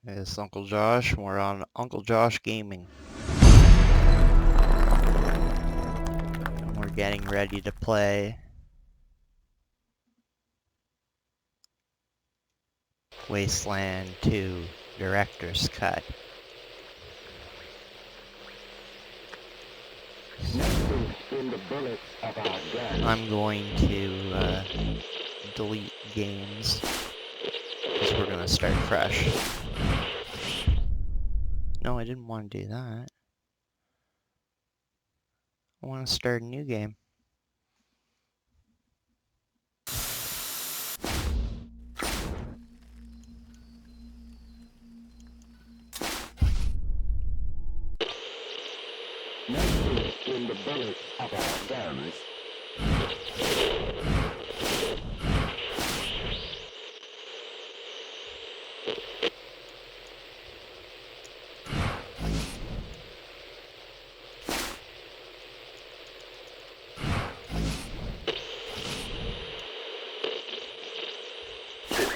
It's Uncle Josh, and we're on Uncle Josh Gaming. And we're getting ready to play Wasteland 2 Director's Cut. I'm going to delete games, because we're going to start fresh. No, I didn't want to do that. I want to start a new game. In the bullets of our guns.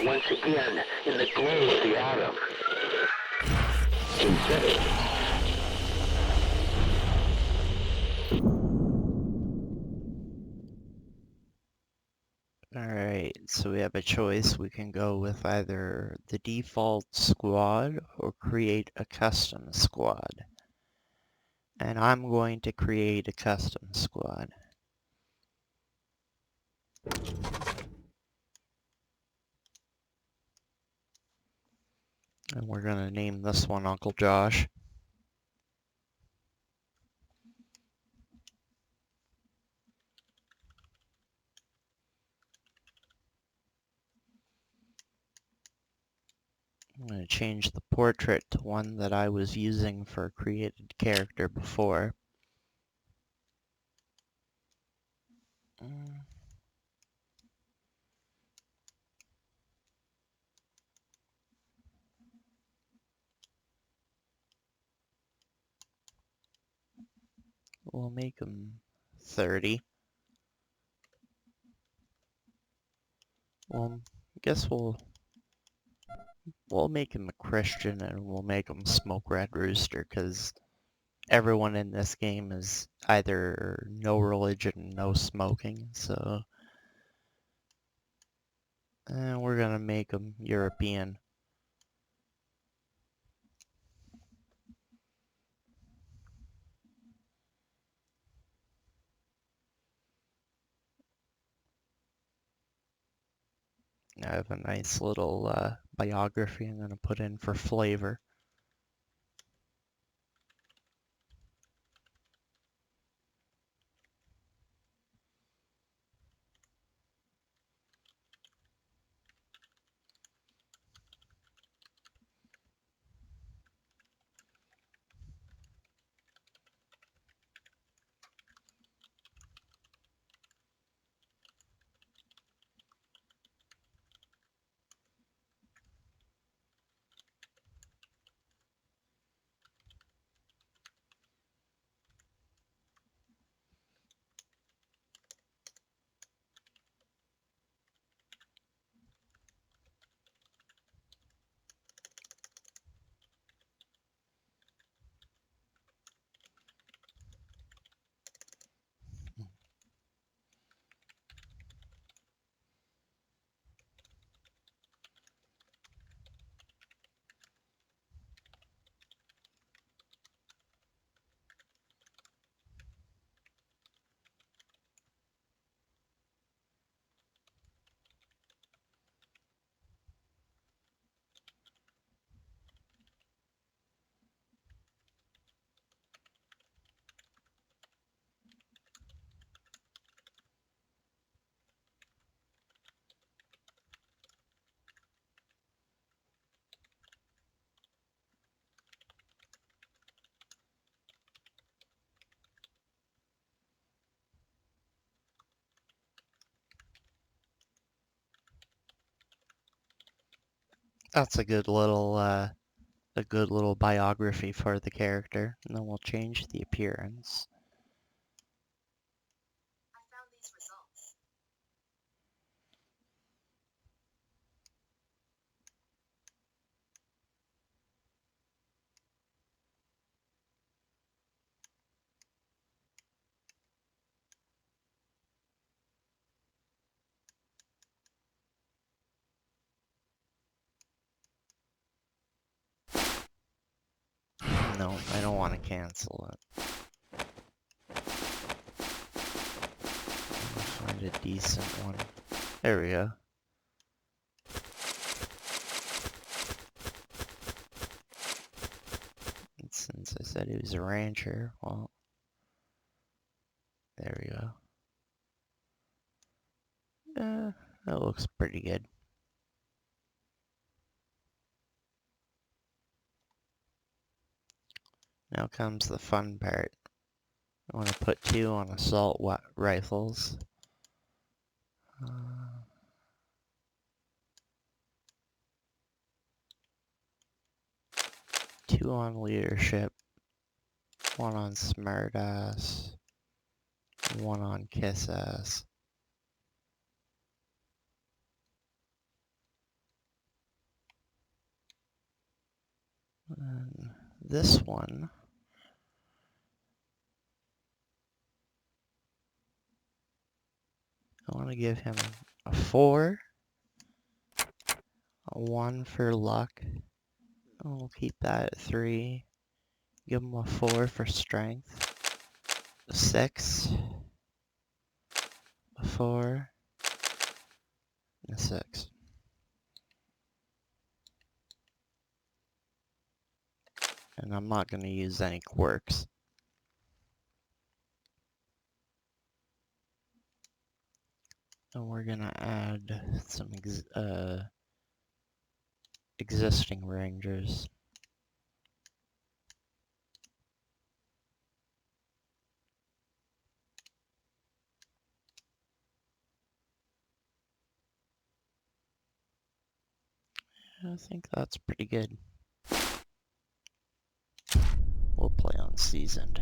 Once again, in the glow of the atom. Synthetic. Alright, so we have a choice. We can go with either the default squad or create a custom squad. And I'm going to create a custom squad. And we're going to name this one Uncle Josh. I'm going to change the portrait to one that I was using for a created character before. We'll make him 30. Well, I guess we'll make him a Christian, and we'll make him Smoke Red Rooster, because everyone in this game is either no religion, no smoking, so... And we're gonna make him European. I have a nice little biography I'm gonna put in for flavor. That's a good little biography for the character, and then we'll change the appearance. I found these results. No, I don't want to cancel it. I'll find a decent one. There we go. And since I said he was a rancher, well, there we go. That looks pretty good. Now comes the fun part. I want to put 2 on assault rifles. 2 on leadership. 1 on smartass. 1 on kiss ass. And this one, I want to give him a 4, a 1 for luck. We'll keep that at 3. Give him a 4 for strength. A 6, a 4, and a 6. And I'm not going to use any quirks. And we're going to add some existing rangers. I think that's pretty good. We'll play on seasoned.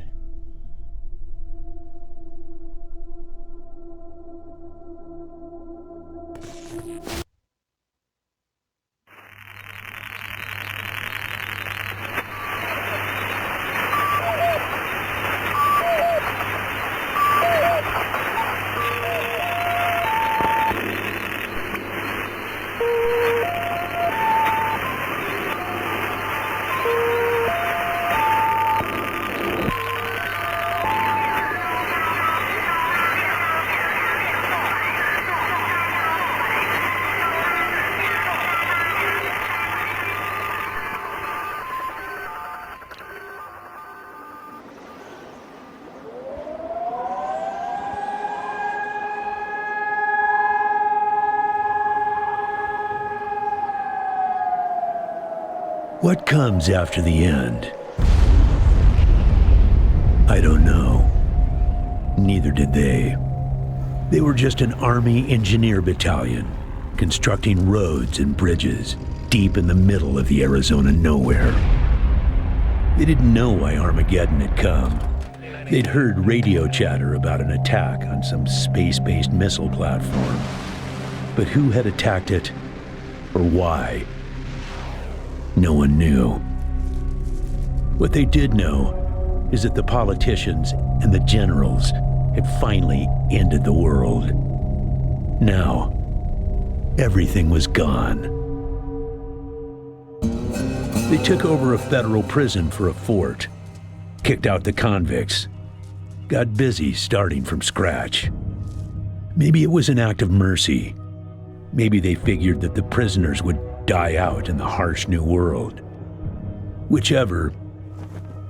What comes after the end? I don't know. Neither did they. They were just an Army engineer battalion, constructing roads and bridges deep in the middle of the Arizona nowhere. They didn't know why Armageddon had come. They'd heard radio chatter about an attack on some space-based missile platform. But who had attacked it, or why? No one knew. What they did know is that the politicians and the generals had finally ended the world. Now, everything was gone. They took over a federal prison for a fort, kicked out the convicts, got busy starting from scratch. Maybe it was an act of mercy. Maybe they figured that the prisoners would die out in the harsh new world. Whichever,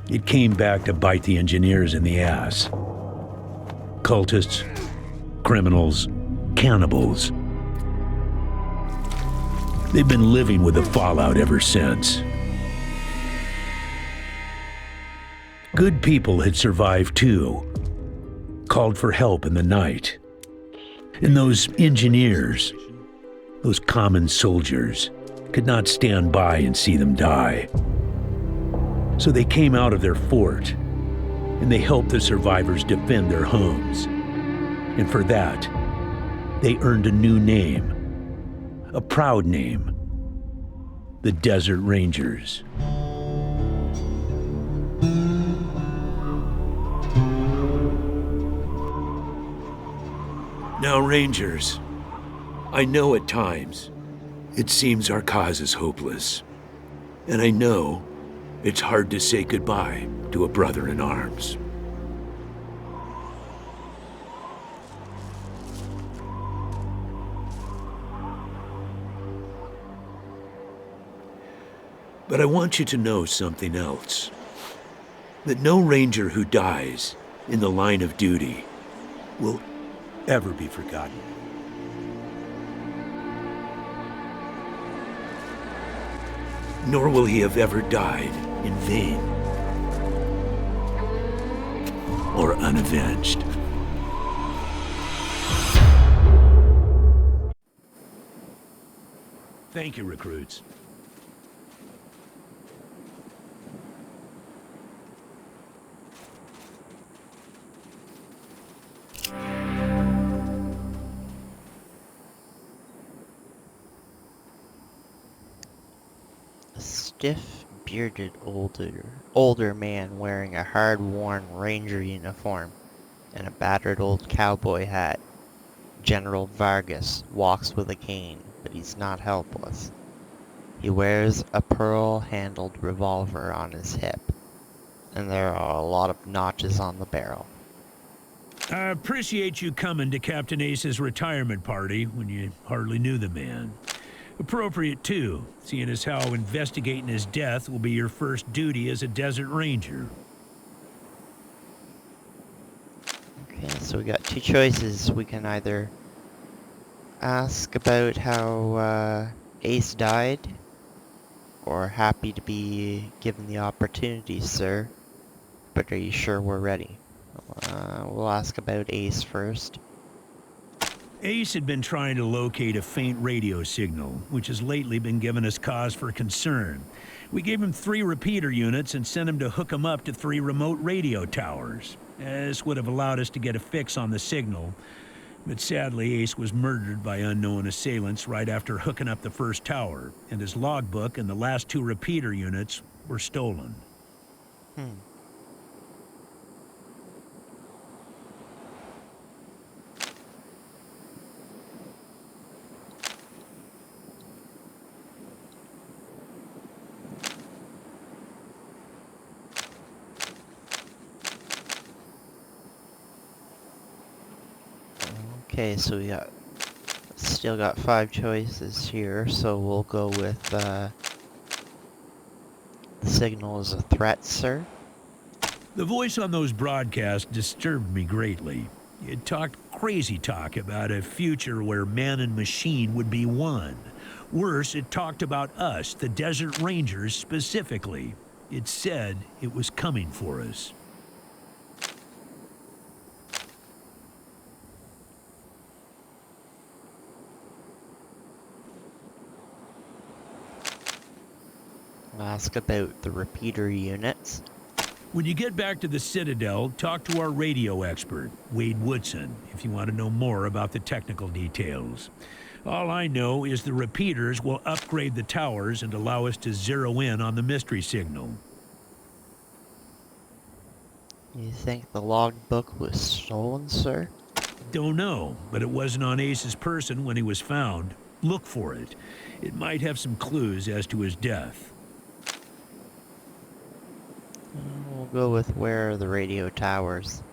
it came back to bite the engineers in the ass. Cultists, criminals, cannibals. They've been living with the fallout ever since. Good people had survived too, called for help in the night. And those engineers, those common soldiers, could not stand by and see them die. So they came out of their fort, and they helped the survivors defend their homes. And for that, they earned a new name, a proud name, the Desert Rangers. Now, Rangers, I know at times it seems our cause is hopeless. And I know It's hard to say goodbye to a brother in arms. But I want you to know something else. That no ranger who dies in the line of duty will ever be forgotten. Nor will he have ever died in vain or unavenged. Thank you, recruits. A stiff, bearded older man wearing a hard-worn ranger uniform and a battered old cowboy hat. General Vargas walks with a cane, but he's not helpless. He wears a pearl-handled revolver on his hip, and there are a lot of notches on the barrel. I appreciate you coming to Captain Ace's retirement party when you hardly knew the man. Appropriate, too, seeing as how investigating his death will be your first duty as a desert ranger. Okay, so we got two choices. We can either ask about how Ace died, or happy to be given the opportunity, sir. But are you sure we're ready? We'll ask about Ace first. Ace had been trying to locate a faint radio signal, which has lately been giving us cause for concern. We gave him 3 repeater units and sent him to hook them up to 3 remote radio towers. This would have allowed us to get a fix on the signal. But sadly, Ace was murdered by unknown assailants right after hooking up the first tower, and his logbook and the last 2 repeater units were stolen. Okay, so we still got 5 choices here, so we'll go with the signal is a threat, sir. The voice on those broadcasts disturbed me greatly. It talked crazy talk about a future where man and machine would be one. Worse, it talked about us, the Desert Rangers, specifically. It said it was coming for us. We'll ask about the repeater units. When you get back to the Citadel, talk to our radio expert, Wade Woodson, if you want to know more about the technical details. All I know is the repeaters will upgrade the towers and allow us to zero in on the mystery signal. You think the logbook was stolen, sir? Don't know, but it wasn't on Ace's person when he was found. Look for it. It might have some clues as to his death. We'll go with where are the radio towers.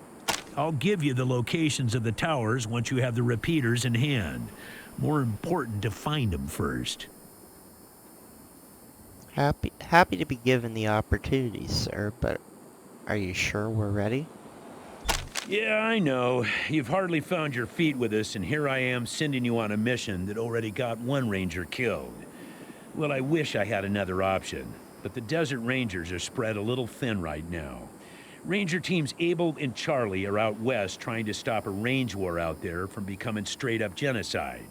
I'll give you the locations of the towers once you have the repeaters in hand. More important to find them first. Happy to be given the opportunity, sir, but are you sure we're ready? Yeah, I know. You've hardly found your feet with us, and here I am sending you on a mission that already got 1 ranger killed. Well, I wish I had another option, but the Desert Rangers are spread a little thin right now. Ranger teams Abel and Charlie are out west trying to stop a range war out there from becoming straight-up genocide.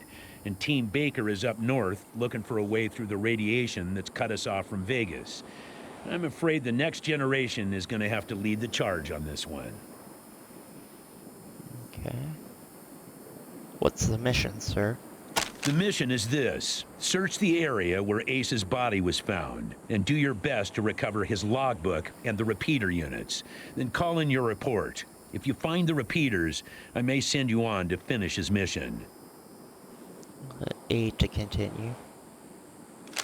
And Team Baker is up north looking for a way through the radiation that's cut us off from Vegas. I'm afraid the next generation is going to have to lead the charge on this one. Okay. What's the mission, sir? The mission is this. Search the area where Ace's body was found, and do your best to recover his logbook and the repeater units. Then call in your report. If you find the repeaters, I may send you on to finish his mission. A to continue.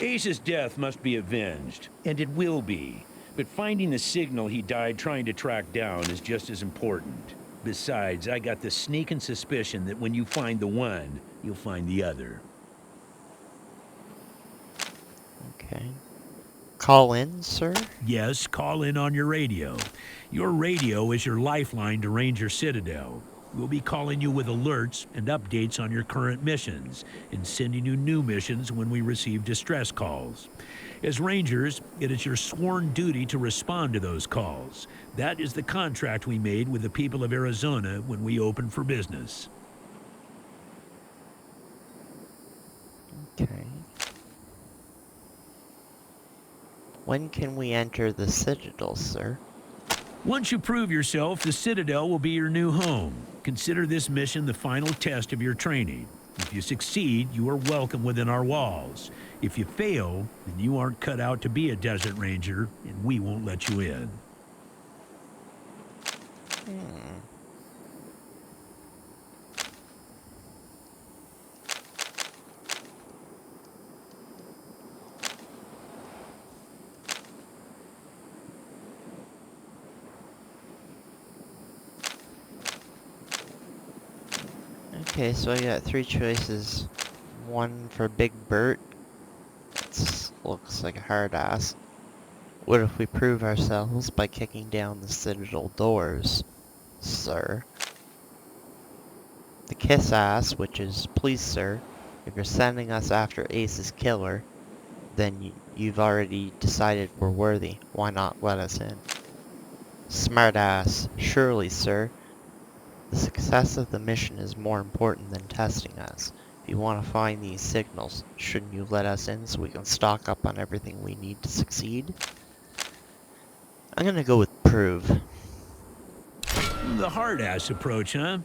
Ace's death must be avenged, and it will be. But finding the signal he died trying to track down is just as important. Besides, I got the sneaking suspicion that when you find the one, you'll find the other. Okay. Call in, sir? Yes, call in on your radio. Your radio is your lifeline to Ranger Citadel. We'll be calling you with alerts and updates on your current missions, and sending you new missions when we receive distress calls. As Rangers, it is your sworn duty to respond to those calls. That is the contract we made with the people of Arizona when we opened for business. Okay. When can we enter the Citadel, sir? Once you prove yourself, the Citadel will be your new home. Consider this mission the final test of your training. If you succeed, you are welcome within our walls. If you fail, then you aren't cut out to be a Desert Ranger, and we won't let you in. Okay, so I got 3 choices. One for Big Bert. That looks like a hard ass. What if we prove ourselves by kicking down the Citadel doors, sir? The Kiss Ass, which is, please sir, if you're sending us after Ace's killer, then you've already decided we're worthy. Why not let us in? Smart Ass, surely sir. The success of the mission is more important than testing us. If you want to find these signals, shouldn't you let us in so we can stock up on everything we need to succeed? I'm gonna go with prove. The hard-ass approach, huh?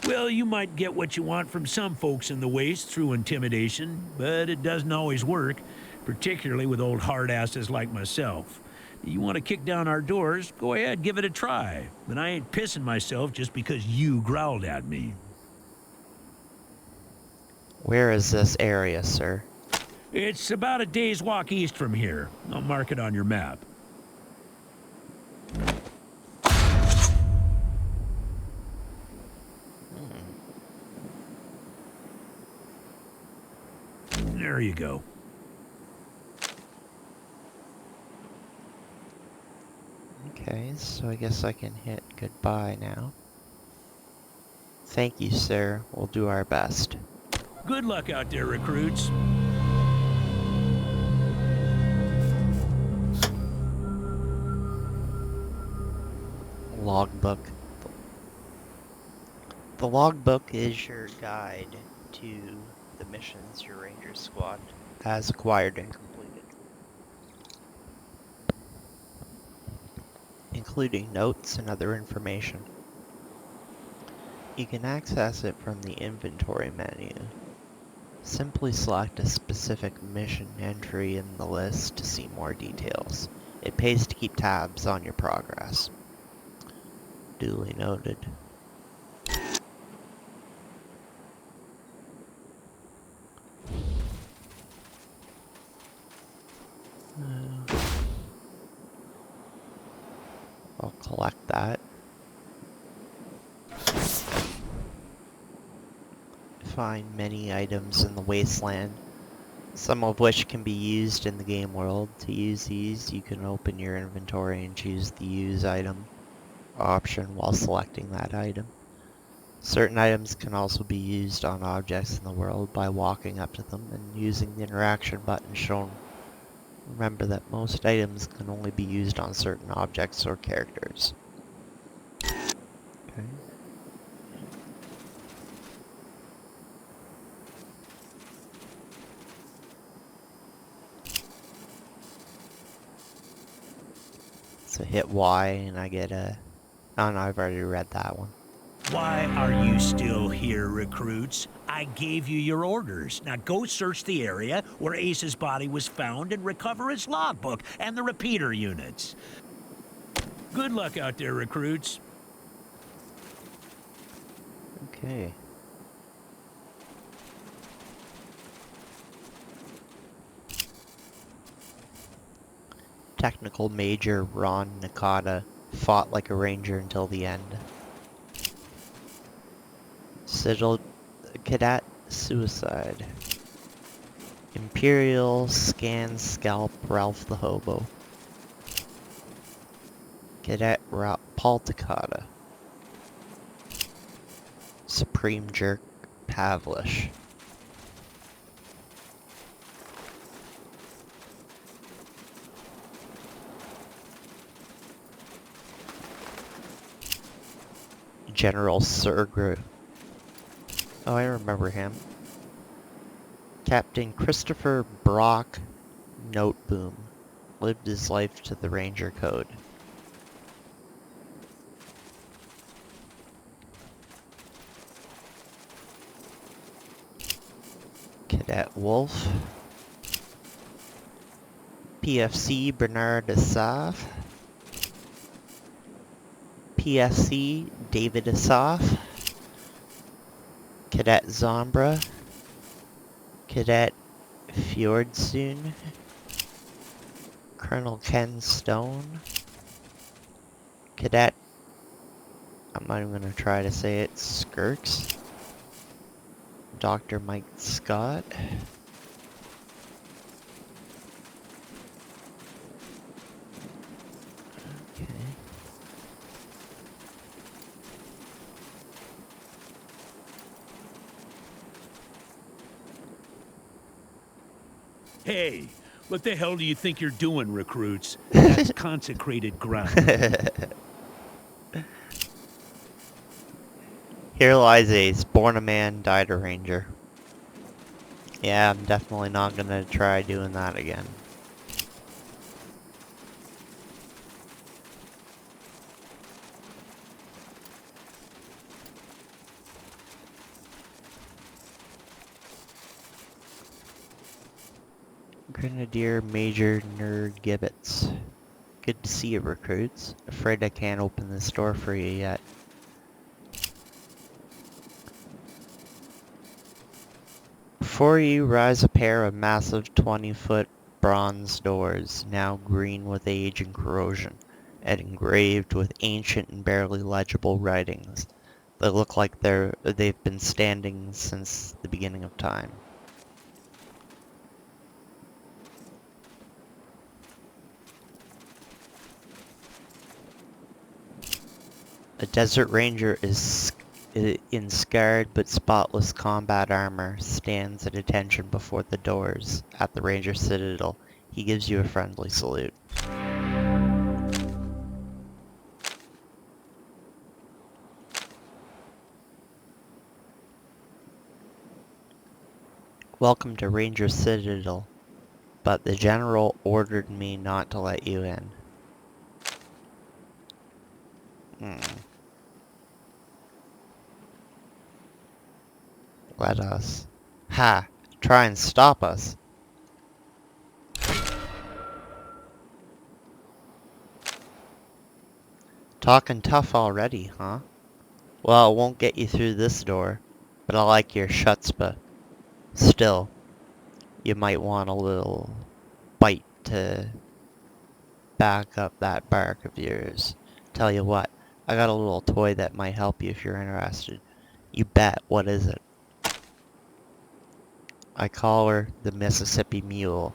Well, you might get what you want from some folks in the Waste through intimidation, but it doesn't always work, particularly with old hard-asses like myself. You want to kick down our doors, go ahead, give it a try. But I ain't pissing myself just because you growled at me. Where is this area, sir? It's about a day's walk east from here. I'll mark it on your map. There you go. Okay, so I guess I can hit goodbye now. Thank you, sir. We'll do our best. Good luck out there, recruits. Logbook. The logbook is your guide to the missions your Ranger squad has acquired and completed, including notes and other information. You can access it from the inventory menu. Simply select a specific mission entry in the list to see more details. It pays to keep tabs on your progress. Duly noted. I'll collect that. Find many items in the Wasteland, some of which can be used in the game world. To use these, you can open your inventory and choose the use item option while selecting that item. Certain items can also be used on objects in the world by walking up to them and using the interaction button shown. Remember that most items can only be used on certain objects or characters. Okay. So hit Y and I get a... Oh no, I've already read that one. Why are you still here, recruits? I gave you your orders. Now go search the area where Ace's body was found and recover his logbook and the repeater units. Good luck out there, recruits. Okay. Technical Major Ron Nakata fought like a ranger until the end. Citadel Cadet Suicide. Imperial Scan Scalp Ralph the Hobo. Cadet Paul Takata. Supreme Jerk Pavlish. General Sergru. Oh, I remember him. Captain Christopher Brock Noteboom lived his life to the Ranger Code. Cadet Wolf. PFC Bernard Asaf. PFC David Asaf. Cadet Zombra. Cadet Fjordsoon. Colonel Ken Stone. Cadet, I'm not even going to try to say it, Skirks. Dr. Mike Scott. Okay. Hey, what the hell do you think you're doing, recruits? That's consecrated ground. Here lies Ace, born a man, died a ranger. Yeah, I'm definitely not gonna try doing that again. Grenadier Major Nerd Gibbets. Good to see you, recruits. Afraid I can't open this door for you yet. Before you rise a pair of massive 20-foot bronze doors, now green with age and corrosion, and engraved with ancient and barely legible writings that look like they've been standing since the beginning of time. A desert ranger is in scarred but spotless combat armor stands at attention before the doors at the Ranger Citadel. He gives you a friendly salute. Welcome to Ranger Citadel, but the General ordered me not to let you in. Let us. Ha! Try and stop us. Talking tough already, huh? Well, it won't get you through this door, but I like your chutzpah. Still, you might want a little bite to back up that bark of yours. Tell you what, I got a little toy that might help you if you're interested. You bet, what is it? I call her the Mississippi Mule,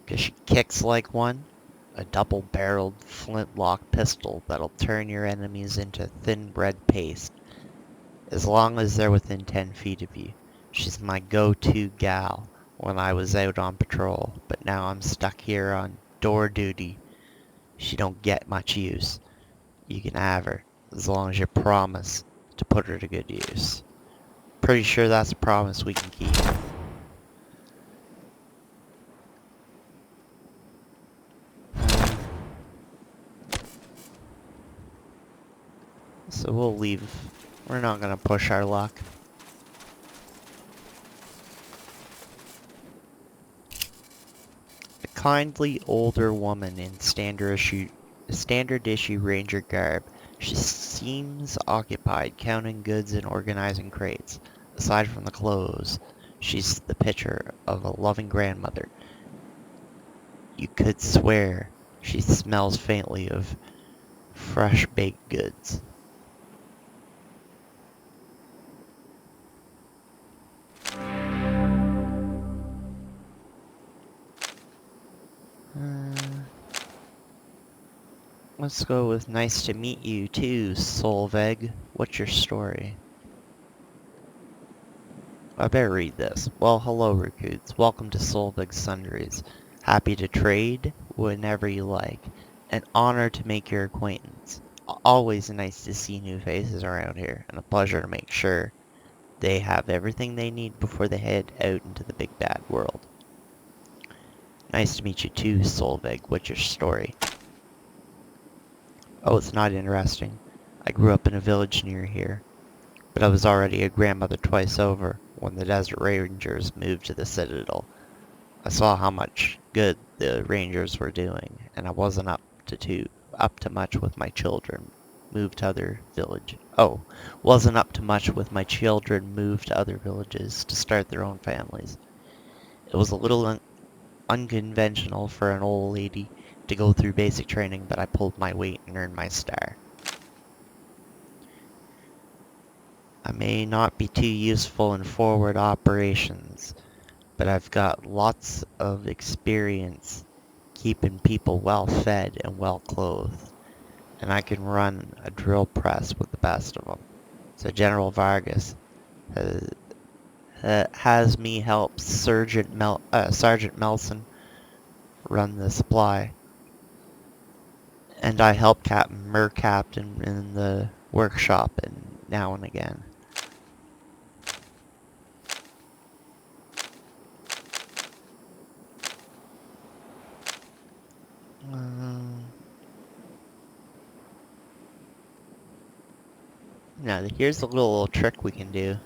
'cause she kicks like one. A double-barreled flintlock pistol that'll turn your enemies into thin bread paste, as long as they're within 10 feet of you. She's my go-to gal when I was out on patrol, but now I'm stuck here on door duty. She don't get much use. You can have her, as long as you promise to put her to good use. Pretty sure that's a promise we can keep. So we'll leave. We're not gonna push our luck. A kindly older woman in standard issue ranger garb. She seems occupied counting goods and organizing crates. Aside from the clothes, she's the picture of a loving grandmother. You could swear She smells faintly of fresh baked goods. Let's go with nice to meet you too, Solveig. What's your story? I better read this. Well, hello, recruits. Welcome to Solveig's Sundries. Happy to trade whenever you like. An honor to make your acquaintance. Always nice to see new faces around here, and a pleasure to make sure they have everything they need before they head out into the big bad world. Nice to meet you too, Solveig. What's your story? Oh, it's not interesting. I grew up in a village near here, but I was already a grandmother twice over when the Desert Rangers moved to the Citadel. I saw how much good the Rangers were doing, and I wasn't up to much with my children. Moved to other village. Oh, wasn't up to much with my children. Moved to other villages to start their own families. It was a little unconventional for an old lady to go through basic training, but I pulled my weight and earned my star. I may not be too useful in forward operations, but I've got lots of experience keeping people well fed and well clothed, and I can run a drill press with the best of them. So General Vargas has me help Sergeant Melson run the supply, and I help Captain Mercaptain in the workshop and now and again. Now, here's a little trick we can do.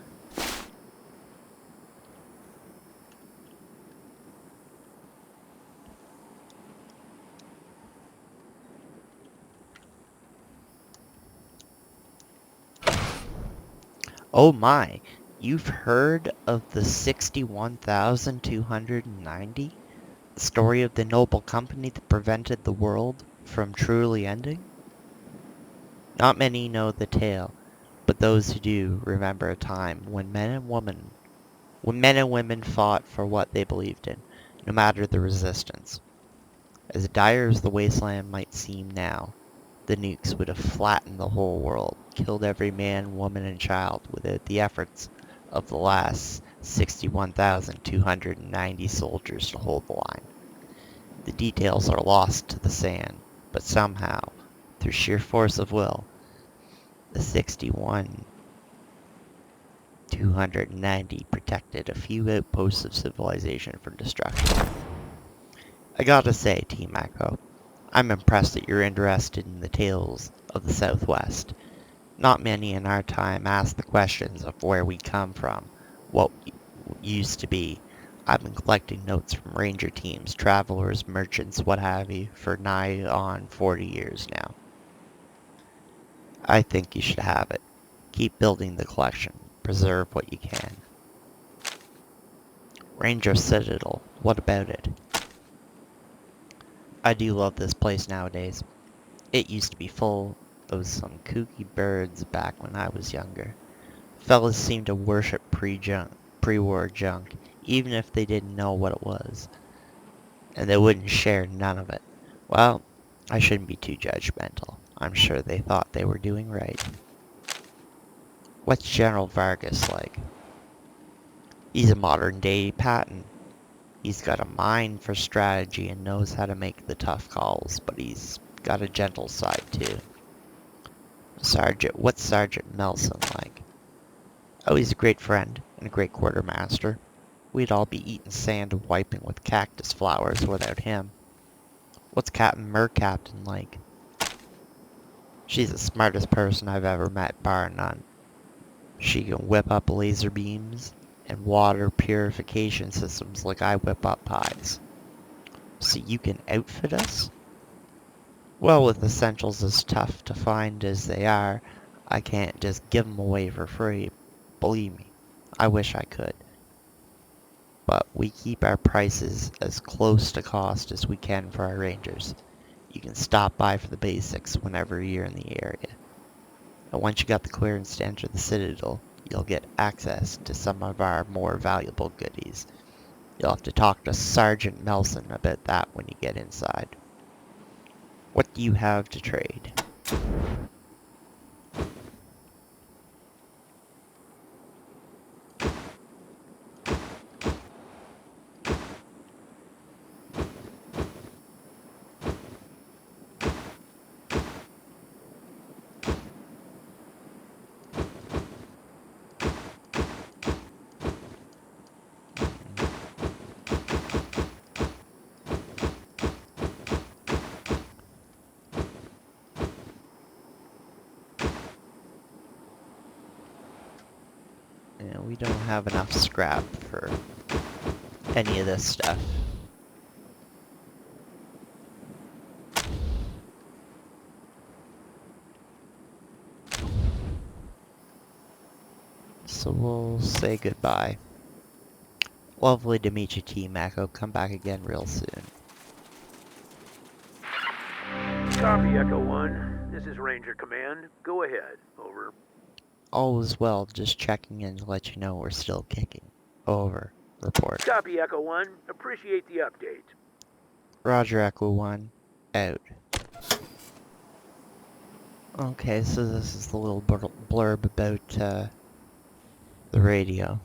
Oh my, you've heard of the 61,290? The story of the noble company that prevented the world from truly ending? Not many know the tale, but those who do remember a time when men and women fought for what they believed in, no matter the resistance. As dire as the wasteland might seem now, the nukes would have flattened the whole world, killed every man, woman, and child without the efforts of the last 61,290 soldiers to hold the line. The details are lost to the sand, but somehow, through sheer force of will, the 61,290 protected a few outposts of civilization from destruction. I gotta say, Team Echo, I'm impressed that you're interested in the tales of the Southwest. Not many in our time ask the questions of where we come from, what used to be. I've been collecting notes from ranger teams, travelers, merchants, what have you, for nigh on 40 years now. I think you should have it. Keep building the collection. Preserve what you can. Ranger Citadel, what about it? I do love this place nowadays. It used to be full of some kooky birds back when I was younger. Fellas seemed to worship pre-war junk, even if they didn't know what it was. And they wouldn't share none of it. Well, I shouldn't be too judgmental. I'm sure they thought they were doing right. What's General Vargas like? He's a modern-day Patton. He's got a mind for strategy and knows how to make the tough calls, but he's got a gentle side too. What's Sergeant Melson like? Oh, he's a great friend and a great quartermaster. We'd all be eating sand and wiping with cactus flowers without him. What's Captain Mercaptain like? She's the smartest person I've ever met, bar none. She can whip up laser beams and water purification systems like I whip up pies. So you can outfit us? Well, with essentials as tough to find as they are, I can't just give them away for free. Believe me, I wish I could. But we keep our prices as close to cost as we can for our rangers. You can stop by for the basics whenever you're in the area. And once you got the clearance to enter the Citadel, you'll get access to some of our more valuable goodies. You'll have to talk to Sergeant Melson about that when you get inside. What do you have to trade? And we don't have enough scrap for any of this stuff. So we'll say goodbye. Lovely to meet you, Team Echo. Come back again real soon. Copy, Echo 1. This is Ranger Command. Go ahead. Over. All is well, just checking in to let you know we're still kicking. Over. Report. Copy, Echo 1. Appreciate the update. Roger, Echo 1. Out. Okay, so this is the little blurb about the radio.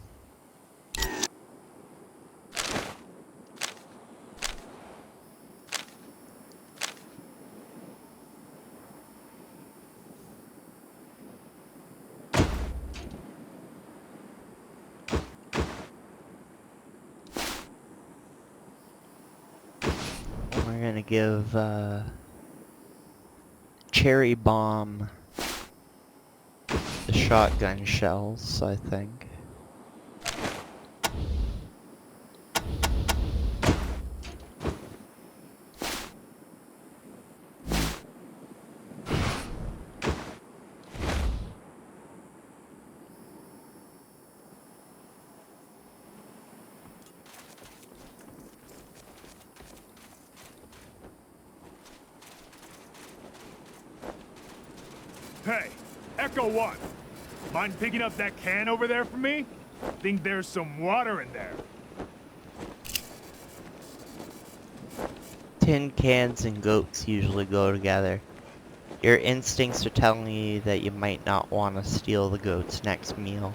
We're gonna give Cherry Bomb the shotgun shells, I think. Hey, Echo 1. Mind picking up that can over there for me? Think there's some water in there. Tin cans and goats usually go together. Your instincts are telling you that you might not want to steal the goat's next meal.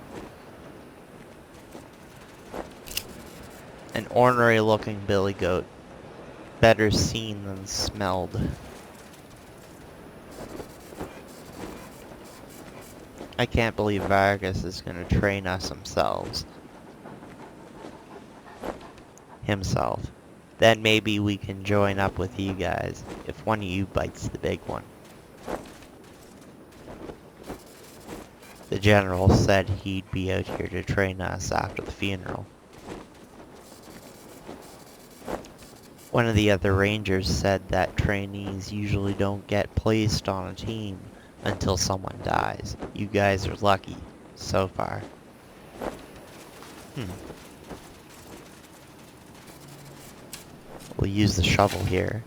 An ornery looking billy goat. Better seen than smelled. I can't believe Vargas is gonna train us himself. Then maybe we can join up with you guys, if one of you bites the big one. The general said he'd be out here to train us after the funeral. One of the other rangers said that trainees usually don't get placed on a team until someone dies. You guys are lucky, so far. We'll use the shovel here.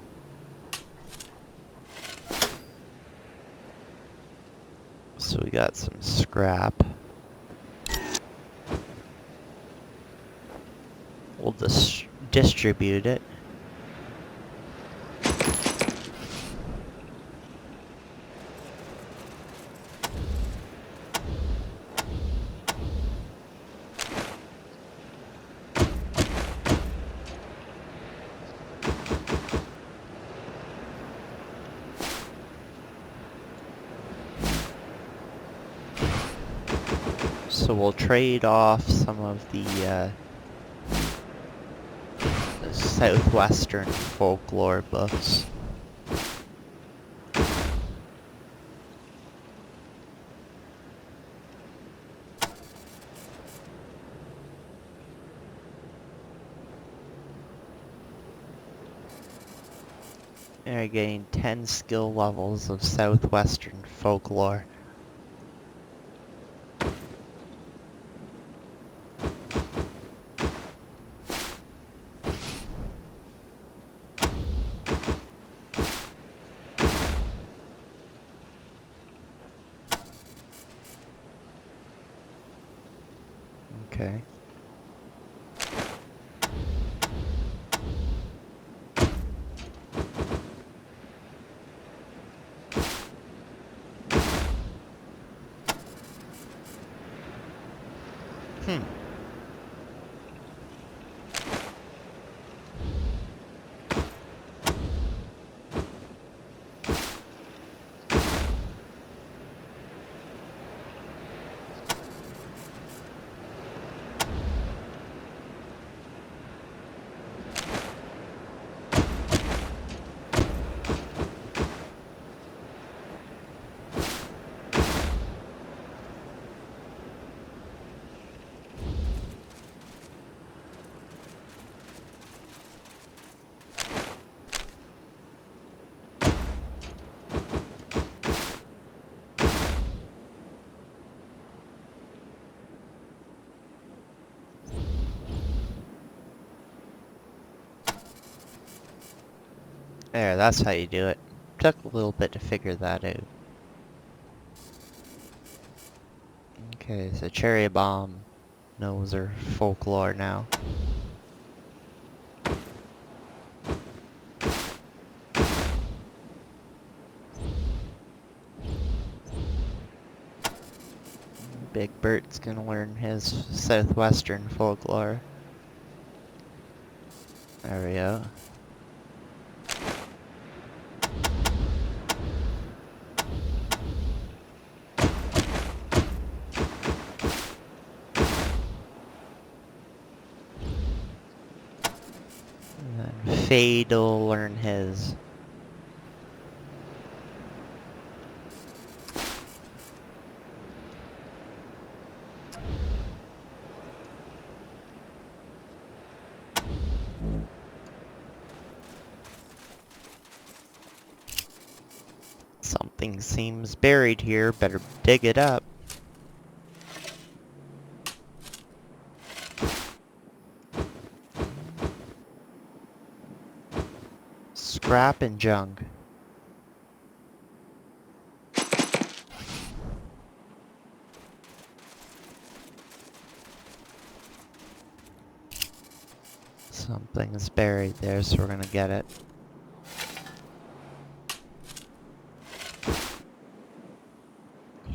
So we got some scrap. We'll distribute it. So we'll trade off some of the southwestern folklore books. And I gained 10 skill levels of southwestern folklore. Okay. Hmm. There, that's how you do it. Took a little bit to figure that out. Okay, so Cherry Bomb knows her folklore now. Big Bert's gonna learn his southwestern folklore. There we go. And then Fade will learn his. Something seems buried here, better dig it up. Scrap and junk. Something's buried there, so we're gonna get it.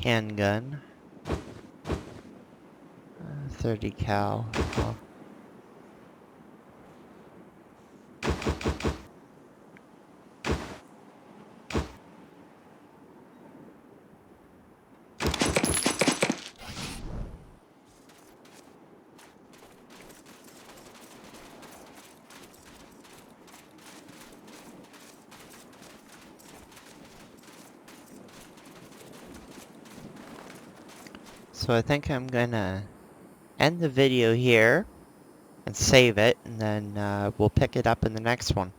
Handgun. 30 cal. Oh. So I think I'm gonna end the video here and save it, and then we'll pick it up in the next one.